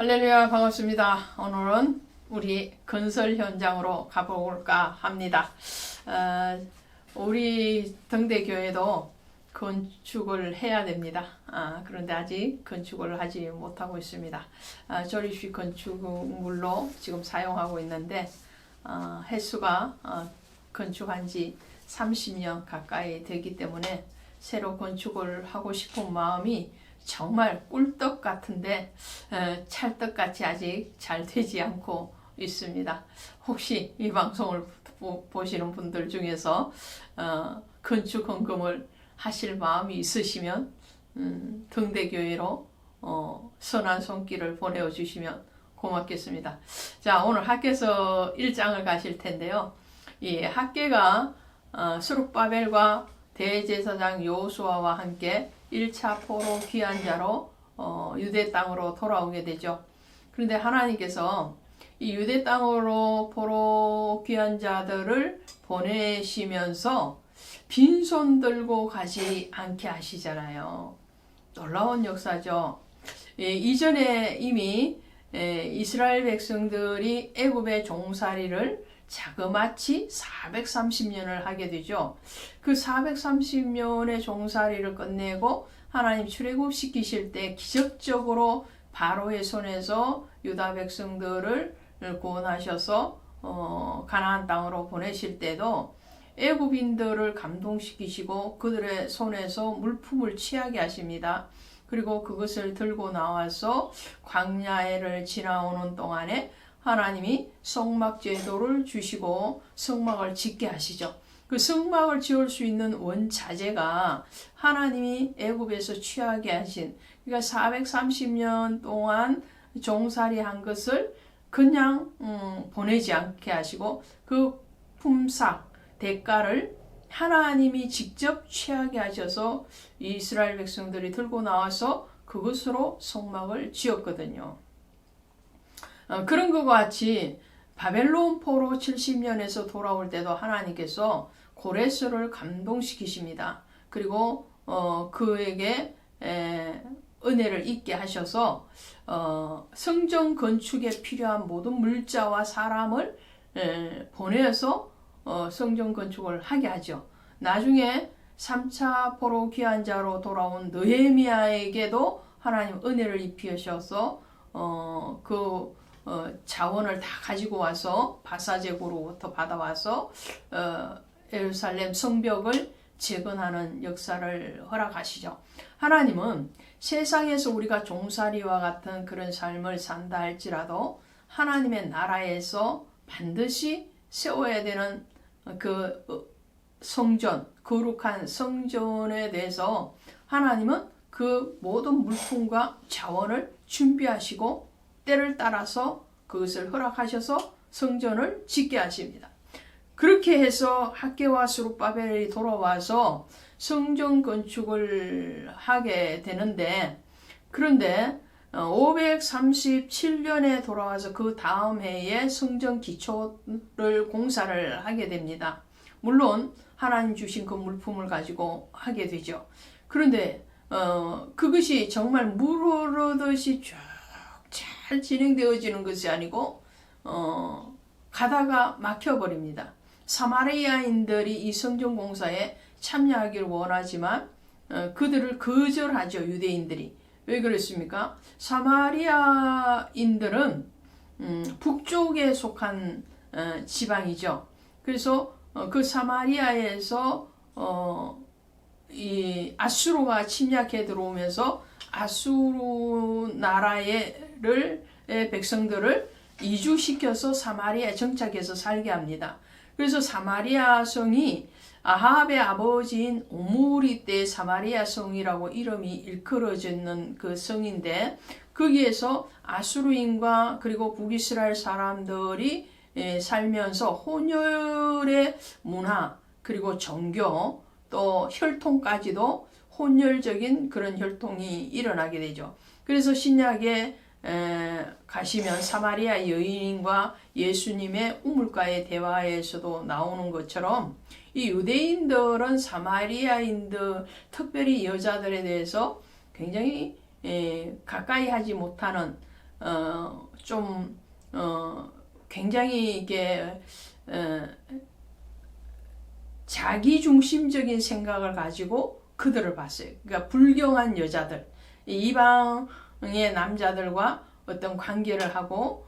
할렐루야, 반갑습니다. 오늘은 우리 건설 현장으로 가볼까 합니다. 우리 등대교회도 건축을 해야 됩니다. 그런데 아직 건축을 하지 못하고 있습니다. 조립식 건축물로 지금 사용하고 있는데 횟수가 건축한 지 30년 가까이 되기 때문에 새로 건축을 하고 싶은 마음이 정말 꿀떡 같은데 찰떡같이 아직 잘 되지 않고 있습니다. 혹시 이 방송을 보시는 분들 중에서 건축 헌금을 하실 마음이 있으시면 등대교회로 선한 손길을 보내주시면 고맙겠습니다. 자, 오늘 학개서 1장을 가실 텐데요. 이 학개가 스룹바벨과 대제사장 여호수아와 함께 1차 포로 귀환 자로 유대 땅으로 돌아오게 되죠. 그런데 하나님께서 이 유대 땅으로 포로 귀환 자들을 보내시면서 빈손 들고 가지 않게 하시잖아요. 놀라운 역사죠. 이전에 이미 이스라엘 백성들이 애굽의 종살이를 자그마치 430년을 하게 되죠. 그 430년의 종살이를 끝내고 하나님 출애굽시키실 때 기적적으로 바로의 손에서 유다 백성들을 구원하셔서 가나안 땅으로 보내실 때도 애굽인들을 감동시키시고 그들의 손에서 물품을 취하게 하십니다. 그리고 그것을 들고 나와서 광야를 지나오는 동안에 하나님이 성막 제도를 주시고 성막을 짓게 하시죠. 그 성막을 지을 수 있는 원자재가 하나님이 애굽에서 취하게 하신, 그러니까 430년 동안 종살이 한 것을 그냥 보내지 않게 하시고 그 품삯 대가를 하나님이 직접 취하게 하셔서 이스라엘 백성들이 들고 나와서 그것으로 성막을 지었거든요. 그런 것과 같이 바벨론 포로 70년에서 돌아올 때도 하나님께서 고레스를 감동시키십니다. 그리고 그에게 은혜를 있게 하셔서 성전 건축에 필요한 모든 물자와 사람을 보내서 성전 건축을 하게 하죠. 나중에 3차 포로 귀환 자로 돌아온 느헤미야에게도 하나님 은혜를 입히셔서 자원을 다 가지고 와서 바사제고로부터 받아와서 예루살렘 성벽을 재건하는 역사를 허락하시죠. 하나님은 세상에서 우리가 종살이와 같은 그런 삶을 산다 할지라도 하나님의 나라에서 반드시 세워야 되는 그 성전, 거룩한 성전에 대해서 하나님은 그 모든 물품과 자원을 준비하시고 때를 따라서 그것을 허락하셔서 성전을 짓게 하십니다. 그렇게 해서 학개와 스룹바벨이 돌아와서 성전 건축을 하게 되는데, 그런데 537년에 돌아와서 그 다음 해에 성전 기초를 공사를 하게 됩니다. 물론 하나님 주신 그 물품을 가지고 하게 되죠. 그런데 그것이 정말 물 흐르듯이 쭉 잘 진행되어지는 것이 아니고 가다가 막혀버립니다. 사마리아인들이 이 성전 공사에 참여하기를 원하지만 그들을 거절하죠. 유대인들이. 왜 그랬습니까? 사마리아인들은 북쪽에 속한 지방이죠. 그래서 그 사마리아에서 이 아수르가 침략해 들어오면서 아수르 나라의 백성들을 이주시켜서 사마리아에 정착해서 살게 합니다. 그래서 사마리아 성이 아합의 아버지인 오므리 때 사마리아 성이라고 이름이 일컬어지는 그 성인데, 거기에서 아수르인과 그리고 북이스라엘 사람들이 살면서 혼혈의 문화 그리고 종교 또 혈통까지도 혼혈적인 그런 혈통이 일어나게 되죠. 그래서 신약에 가시면 사마리아 여인과 예수님의 우물가의 대화에서도 나오는 것처럼 이 유대인들은 사마리아인들, 특별히 여자들에 대해서 굉장히 가까이 하지 못하는 좀 굉장히 이게 자기중심적인 생각을 가지고 그들을 봤어요. 그러니까 불경한 여자들, 이방의 남자들과 어떤 관계를 하고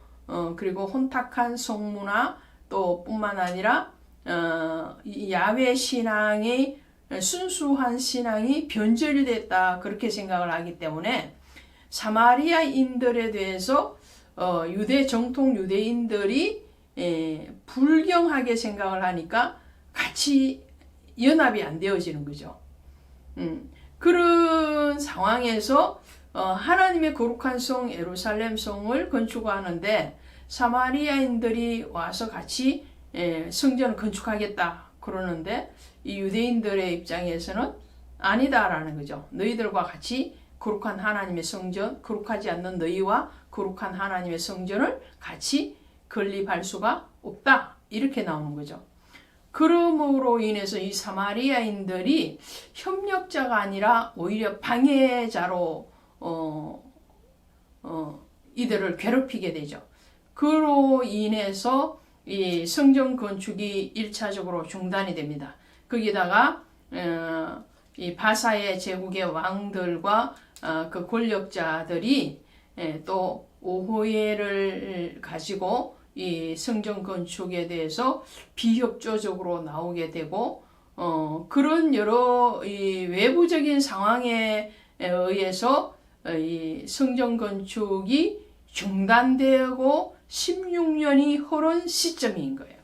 그리고 혼탁한 성문화 또 뿐만 아니라 야훼 신앙이 순수한 신앙이 변절이 됐다 그렇게 생각을 하기 때문에 사마리아인들에 대해서 유대 정통 유대인들이 불경하게 생각을 하니까 같이 연합이 안 되어지는 거죠. 그런 상황에서 하나님의 거룩한 성 예루살렘 성을 건축하는데 사마리아인들이 와서 같이 성전을 건축하겠다 그러는데 이 유대인들의 입장에서는 아니다라는 거죠. 너희들과 같이 거룩한 하나님의 성전, 거룩하지 않는 너희와 거룩한 하나님의 성전을 같이 건립할 수가 없다. 이렇게 나오는 거죠. 그러므로 인해서 이 사마리아인들이 협력자가 아니라 오히려 방해자로 이들을 괴롭히게 되죠. 그로 인해서 이 성전 건축이 1차적으로 중단이 됩니다. 거기다가 이 바사의 제국의 왕들과 그 권력자들이 또 오호예를 가지고 이 성전 건축에 대해서 비협조적으로 나오게 되고 그런 여러 이 외부적인 상황에 의해서 이 성전 건축이 중단되고 16년이 흐른 시점인 거예요.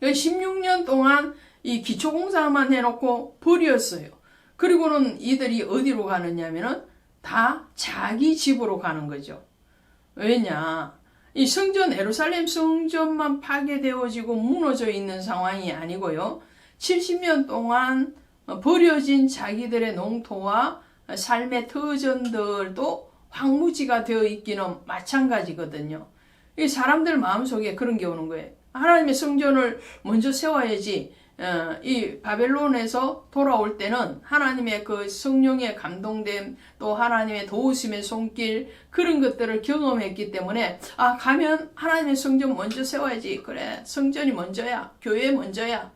16년 동안 이 기초공사만 해놓고 버렸어요. 그리고는 이들이 어디로 가느냐면은 다 자기 집으로 가는 거죠. 왜냐? 이 성전, 예루살렘 성전만 파괴되어지고 무너져 있는 상황이 아니고요. 70년 동안 버려진 자기들의 농토와 삶의 터전들도 황무지가 되어 있기는 마찬가지거든요. 이 사람들 마음속에 그런 게 오는 거예요. 하나님의 성전을 먼저 세워야지. 이 바벨론에서 돌아올 때는 하나님의 그 성령의 감동됨 또 하나님의 도우심의 손길 그런 것들을 경험했기 때문에 가면 하나님의 성전 먼저 세워야지. 그래, 성전이 먼저야, 교회 먼저야,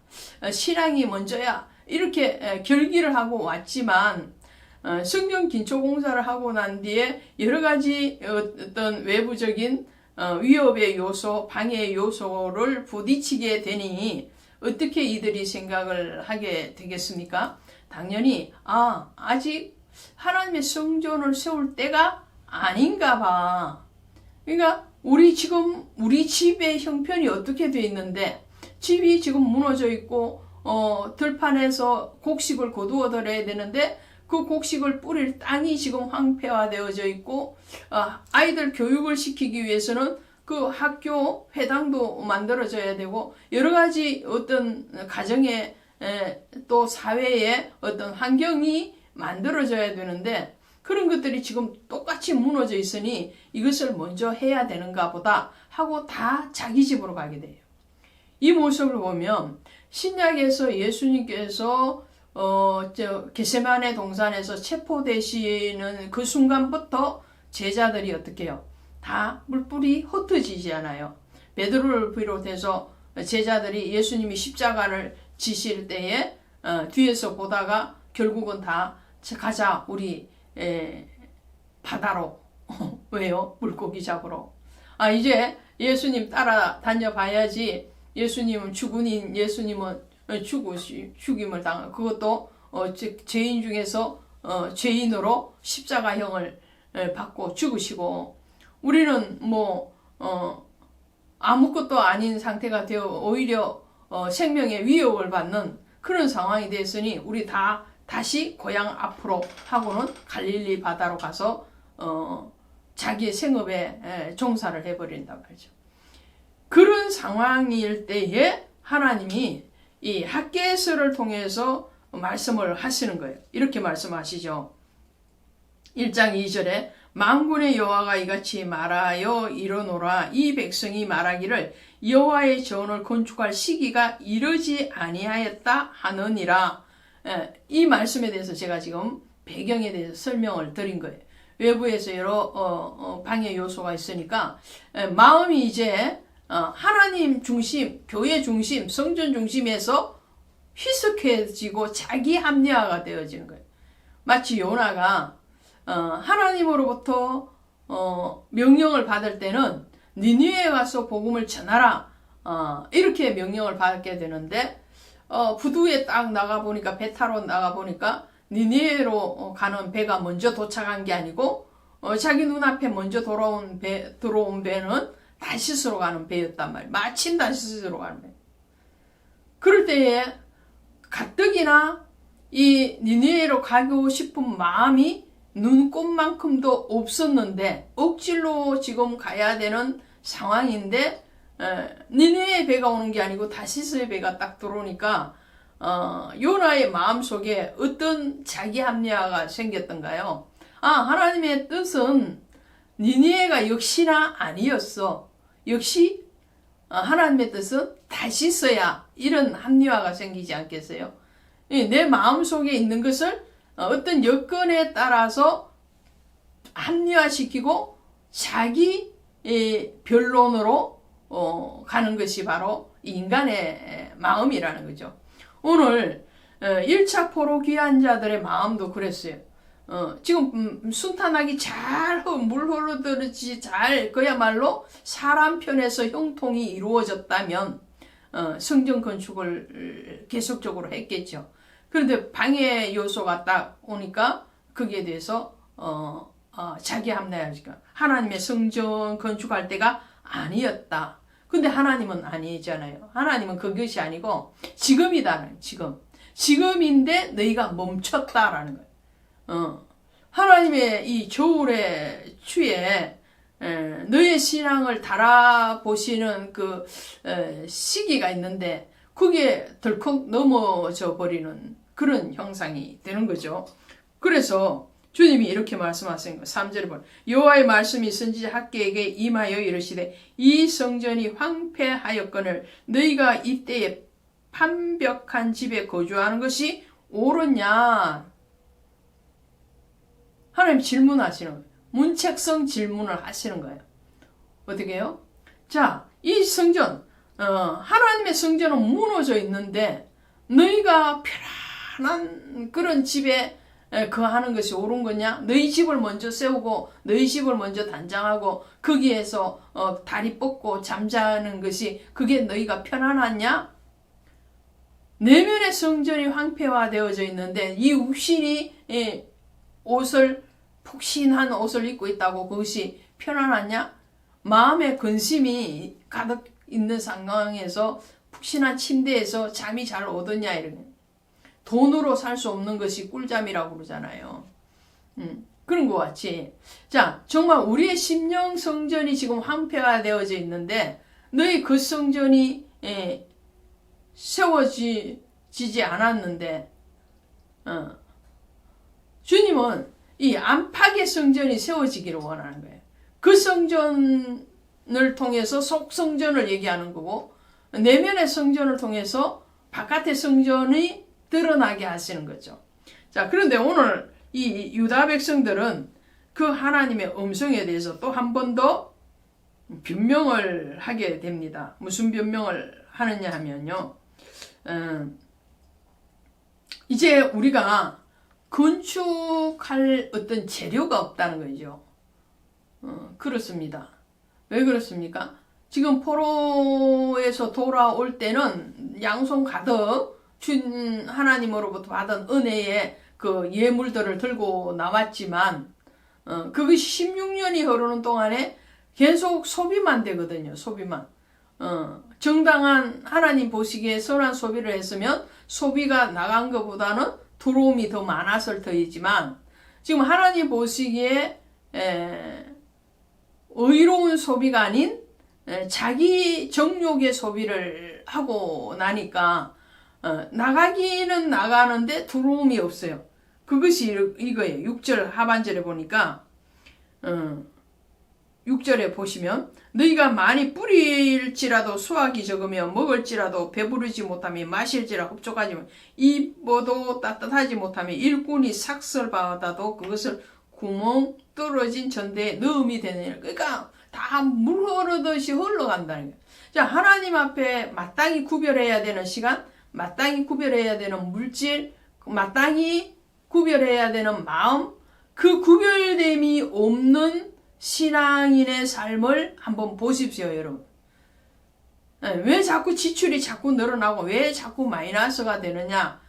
신앙이 먼저야 이렇게 결기를 하고 왔지만 성전 긴축 공사를 하고 난 뒤에 여러 가지 어떤 외부적인 위협의 요소, 방해의 요소를 부딪히게 되니 어떻게 이들이 생각을 하게 되겠습니까? 당연히 아직 하나님의 성전을 세울 때가 아닌가 봐. 그러니까 우리 집의 형편이 어떻게 돼 있는데 집이 지금 무너져 있고 들판에서 곡식을 거두어 들어야 되는데 그 곡식을 뿌릴 땅이 지금 황폐화되어져 있고 아이들 교육을 시키기 위해서는 그 학교 회당도 만들어져야 되고 여러 가지 어떤 가정에 또 사회에 어떤 환경이 만들어져야 되는데 그런 것들이 지금 똑같이 무너져 있으니 이것을 먼저 해야 되는가 보다 하고 다 자기 집으로 가게 돼요. 이 모습을 보면 신약에서 예수님께서 겟세마네 동산에서 체포되시는 그 순간부터 제자들이 어떻게 해요? 다 물불이 흩어지잖아요. 베드로를 비롯해서 제자들이 예수님이 십자가를 지실 때에 뒤에서 보다가 결국은 다 가자 우리 바다로 왜요? 물고기 잡으러. 이제 예수님 따라다녀 봐야지. 예수님은 죽은인 예수님은 죽임을 당하고 그것도 죄인 중에서 죄인으로 십자가형을 받고 죽으시고 우리는 아무것도 아닌 상태가 되어 오히려 생명의 위협을 받는 그런 상황이 됐으니 우리 다 다시 고향 앞으로 하고는 갈릴리 바다로 가서 자기의 생업에 종사를 해버린다 말이죠. 그런 상황일 때에 하나님이 이 학개서를 통해서 말씀을 하시는 거예요. 이렇게 말씀하시죠. 1장 2절에 만군의 여호와가 이같이 말하여 이르노라. 이 백성이 말하기를 여호와의 전을 건축할 시기가 이르지 아니하였다 하느니라. 이 말씀에 대해서 제가 지금 배경에 대해서 설명을 드린 거예요. 외부에서 여러 방해 요소가 있으니까 마음이 이제 하나님 중심, 교회 중심, 성전 중심에서 희석해지고 자기 합리화가 되어지는 거예요. 마치 요나가 하나님으로부터 명령을 받을 때는 니느웨에 가서 복음을 전하라 이렇게 명령을 받게 되는데 부두에 딱 나가보니까 배 타러 나가보니까 니느웨로 가는 배가 먼저 도착한 게 아니고 자기 눈앞에 먼저 들어온 배는 다시스로 가는 배였단 말이에요. 마침 다시스로 가는 배. 그럴 때에 가뜩이나 이 니느웨로 가고 싶은 마음이 눈꼽만큼도 없었는데 억지로 지금 가야 되는 상황인데 니느웨의 배가 오는 게 아니고 다시스의 배가 딱 들어오니까 요나의 마음속에 어떤 자기 합리화가 생겼던가요? 하나님의 뜻은 니느웨가 역시나 아니었어. 역시 하나님의 뜻은 다시스야. 이런 합리화가 생기지 않겠어요? 내 마음속에 있는 것을 어떤 여건에 따라서 합리화시키고 자기 변론으로 가는 것이 바로 인간의 마음이라는 거죠. 오늘 1차 포로 귀환 자들의 마음도 그랬어요. 지금 순탄하게 잘 물 흐르듯이 잘 그야말로 사람 편에서 형통이 이루어졌다면 성전 건축을 계속적으로 했겠죠. 그런데 방해 요소가 딱 오니까 거기에 대해서 자기 합리화하니까 하나님의 성전 건축할 때가 아니었다. 근데 하나님은 아니잖아요. 하나님은 그것이 아니고 지금이다. 지금인데 너희가 멈췄다라는 거예요. 하나님의 이 겨울의 추위에 너의 신앙을 달아보시는 그 시기가 있는데 그게 덜컥 넘어져 버리는 그런 형상이 되는 거죠. 그래서 주님이 이렇게 말씀하신 거 3절에 보면 여호와의 말씀이 선지자 학개에게 임하여 이르시되 이 성전이 황폐하였거늘 너희가 이때에 판벽한 집에 거주하는 것이 옳으냐. 하나님 질문하시는 거예요. 문책성 질문을 하시는 거예요. 어떻게 해요? 자, 이 성전 하나님의 성전은 무너져 있는데 너희가 편안한 그런 집에 거하는 것이 옳은 거냐? 너희 집을 먼저 세우고 너희 집을 먼저 단장하고 거기에서 다리 뻗고 잠자는 것이 그게 너희가 편안하냐? 내면의 성전이 황폐화되어져 있는데 이 육신이 푹신한 옷을 입고 있다고 그것이 편안하냐? 마음의 근심이 가득 있는 상황에서 푹신한 침대에서 잠이 잘 오더냐 이런. 돈으로 살 수 없는 것이 꿀잠이라고 그러잖아요. 그런 것 같이. 자, 정말 우리의 심령 성전이 지금 황폐화되어져 있는데 너희 그 성전이 세워지지 않았는데 주님은 이 안팎의 성전이 세워지기를 원하는 거예요. 그 성전을 통해서 속성전을 얘기하는 거고 내면의 성전을 통해서 바깥의 성전이 드러나게 하시는 거죠. 자, 그런데 오늘 이 유다 백성들은 그 하나님의 음성에 대해서 또 한 번 더 변명을 하게 됩니다. 무슨 변명을 하느냐 하면요. 이제 우리가 건축할 어떤 재료가 없다는 거죠. 그렇습니다. 왜 그렇습니까? 지금 포로에서 돌아올 때는 양손 가득 준 하나님으로부터 받은 은혜의 그 예물들을 들고 나왔지만 그것이 16년이 흐르는 동안에 계속 소비만 되거든요. 소비만. 정당한 하나님 보시기에 선한 소비를 했으면 소비가 나간 것보다는 들어옴이 더 많았을 터이지만 지금 하나님 보시기에 의로운 소비가 아닌 자기 정욕의 소비를 하고 나니까 나가기는 나가는데 들어옴이 없어요. 그것이 이거예요. 6절 하반절에 보니까 6절에 보시면 너희가 많이 뿌릴지라도 수확이 적으며 먹을지라도 배부르지 못하며 마실지라 흡족하지만 입어도 따뜻하지 못하며 일꾼이 삭설받아도 그것을 구멍 떨어진 전대에 넣음이 되느냐. 그러니까 다 물 흐르듯이 흘러간다는 거예요. 자, 하나님 앞에 마땅히 구별해야 되는 시간, 마땅히 구별해야 되는 물질, 마땅히 구별해야 되는 마음, 그 구별됨이 없는 신앙인의 삶을 한번 보십시오, 여러분. 왜 자꾸 지출이 자꾸 늘어나고 왜 자꾸 마이너스가 되느냐?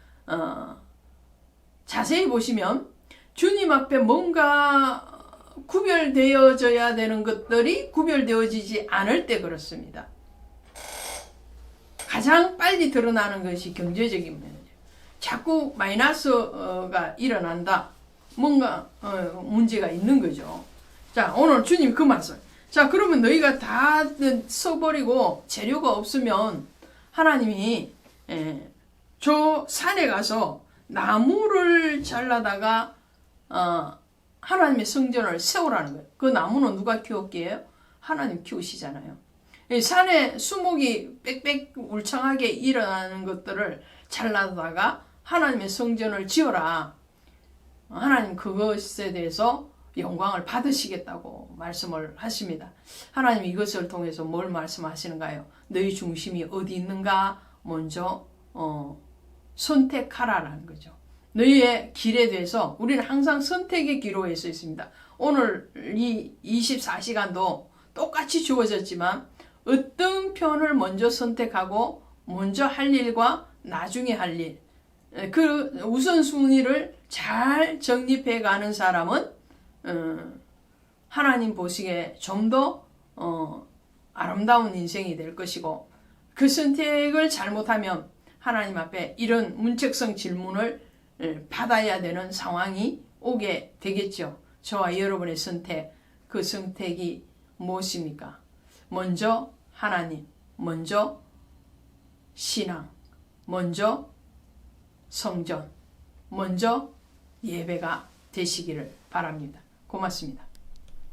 자세히 보시면 주님 앞에 뭔가 구별되어져야 되는 것들이 구별되어지지 않을 때 그렇습니다. 가장 빨리 드러나는 것이 경제적인 면이죠. 자꾸 마이너스가 일어난다. 뭔가 문제가 있는 거죠. 자, 오늘 주님 그 말씀. 자, 그러면 너희가 다 써버리고 재료가 없으면 하나님이 저 산에 가서 나무를 잘라다가 하나님의 성전을 세우라는 거예요. 그 나무는 누가 키웠기에요? 하나님 키우시잖아요. 산에 수목이 빽빽 울창하게 일어나는 것들을 잘라다가 하나님의 성전을 지어라. 하나님 그것에 대해서 영광을 받으시겠다고 말씀을 하십니다. 하나님 이것을 통해서 뭘 말씀하시는가요? 너희 중심이 어디 있는가 먼저 선택하라라는 거죠. 너희의 길에 대해서 우리는 항상 선택의 기로에 서 있습니다. 오늘 이 24시간도 똑같이 주어졌지만 어떤 편을 먼저 선택하고 먼저 할 일과 나중에 할 일, 그 우선순위를 잘 정립해 가는 사람은 하나님 보시기에 좀 더 아름다운 인생이 될 것이고, 그 선택을 잘못하면 하나님 앞에 이런 문책성 질문을 받아야 되는 상황이 오게 되겠죠. 저와 여러분의 선택, 그 선택이 무엇입니까? 먼저 하나님, 먼저 신앙, 먼저 성전, 먼저 예배가 되시기를 바랍니다. 고맙습니다.